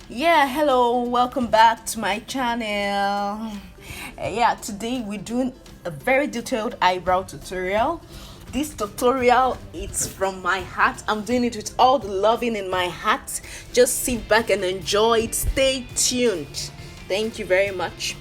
Yeah, hello, welcome back to my channel. Yeah, today we're doing a very detailed eyebrow tutorial. This tutorial is from my heart. I'm doing it with all the loving in my heart. Just sit back and enjoy it. Stay tuned. Thank you very much.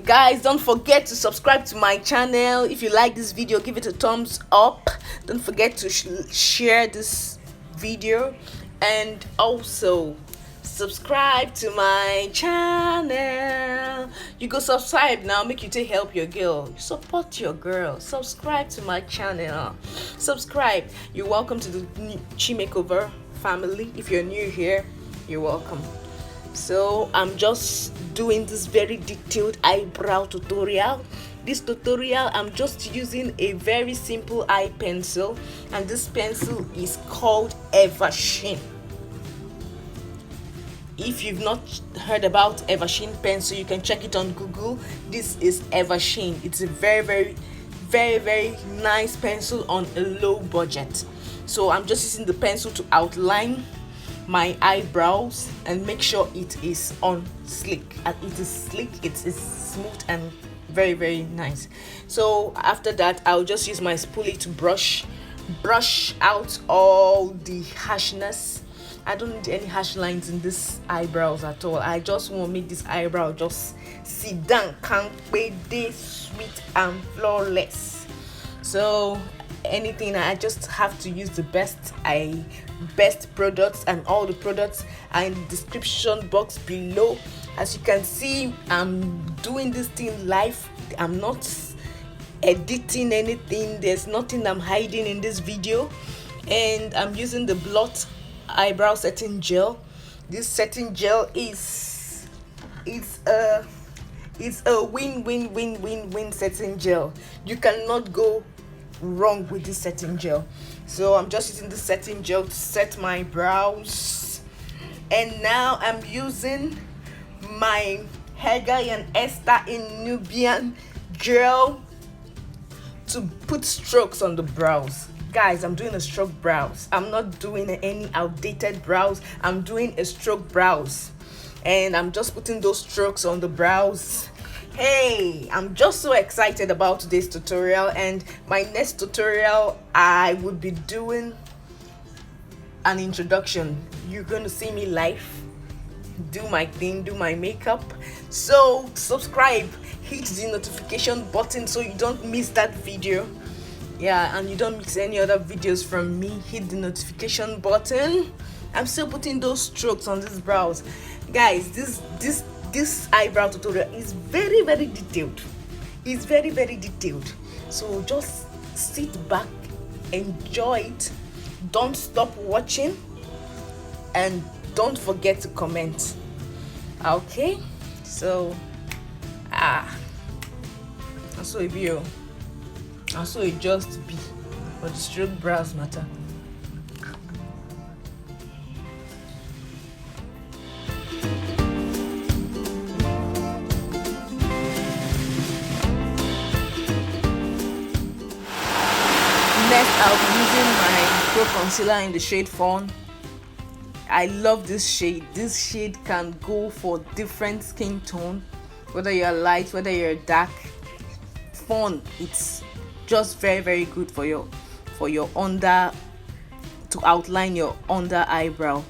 Guys, don't forget to subscribe to my channel. If you like this video, give it a thumbs up. Don't forget to share this video, and also subscribe to my channel. You go subscribe now, make you take help your girl, support your girl. Subscribe to my channel, subscribe. You're welcome to the Chi Makeover family. If you're new here, you're welcome. So I'm just doing this very detailed eyebrow tutorial. This tutorial, I'm just using a very simple eye pencil, and this pencil is called Eversheen. If you've not heard about Eversheen pencil, you can check it on Google. This is Eversheen. It's a very nice pencil on a low budget. So I'm just using the pencil to outline my eyebrows and make sure it is on slick. And it is slick, it is smooth and very nice. So after that, I'll just use my spoolie to brush out all the harshness. I don't need any harsh lines in this eyebrows at all. I just want to make this eyebrow just sit down, can't be this sweet and flawless. So anything, I just have to use the best products, and all the products are in the description box below. As you can see, I'm doing this thing live. I'm not editing anything. There's nothing I'm hiding in this video. And I'm using the Blot eyebrow setting gel. This setting gel is a win setting gel. You cannot go wrong with this setting gel. So I'm just using the setting gel to set my brows. And now I'm using my hair guy and Esther in Nubian gel to put strokes on the brows. Guys, I'm doing a stroke brows. I'm not doing any outdated brows. I'm doing a stroke brows, and I'm just putting those strokes on the brows. Hey, I'm just so excited about today's tutorial. And my next tutorial, I would be doing an introduction. You're going to see me live, do my thing, do my makeup. So subscribe, hit the notification button so you don't miss that video. Yeah, and you don't miss any other videos from me. Hit the notification button. I'm still putting those strokes on these brows. Guys, this eyebrow tutorial is very detailed. It's very detailed. So just sit back, enjoy it. Don't stop watching, and don't forget to comment. Okay, so so it be, so it just be, but the stroke brows matter. Next, I'll be using my pro concealer in the shade Fawn. I love this shade. This shade can go for different skin tone, whether you're light, whether you're dark. Fawn, it's just very good for your under, to outline your under eyebrow.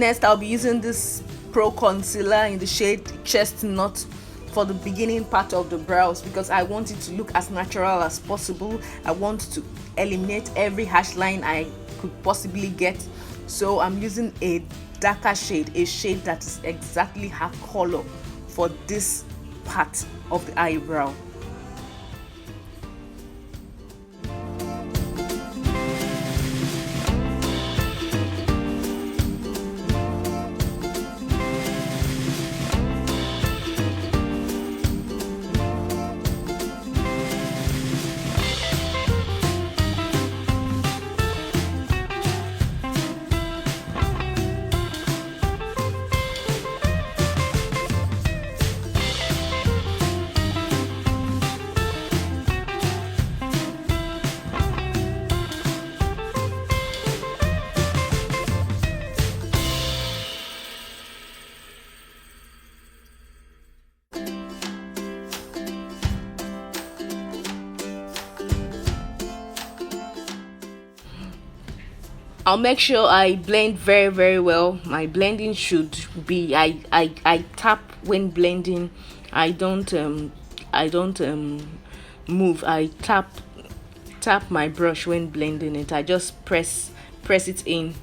next I'll be using this pro concealer in the shade Chestnut for the beginning part of the brows, because I want it to look as natural as possible. I want to eliminate every harsh line I could possibly get, so I'm using a darker shade, a shade that is exactly her color for this part of the eyebrow. I'll make sure I blend very well. My blending should be, I tap when blending. I don't move. I tap my brush when blending it. I just press it in.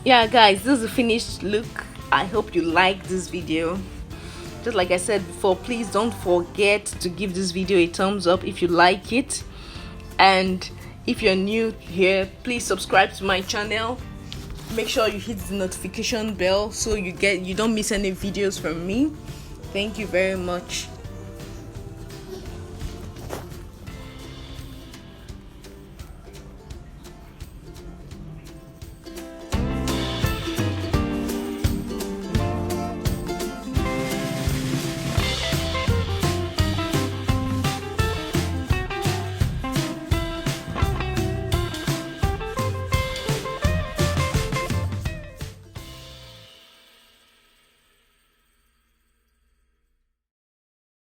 yeah guys, this is the finished look. I hope you like this video. Just like I said before, please don't forget to give this video a thumbs up if you like it, and if you're new here, please subscribe to my channel. Make sure you hit the notification bell so you don't miss any videos from me. Thank you very much.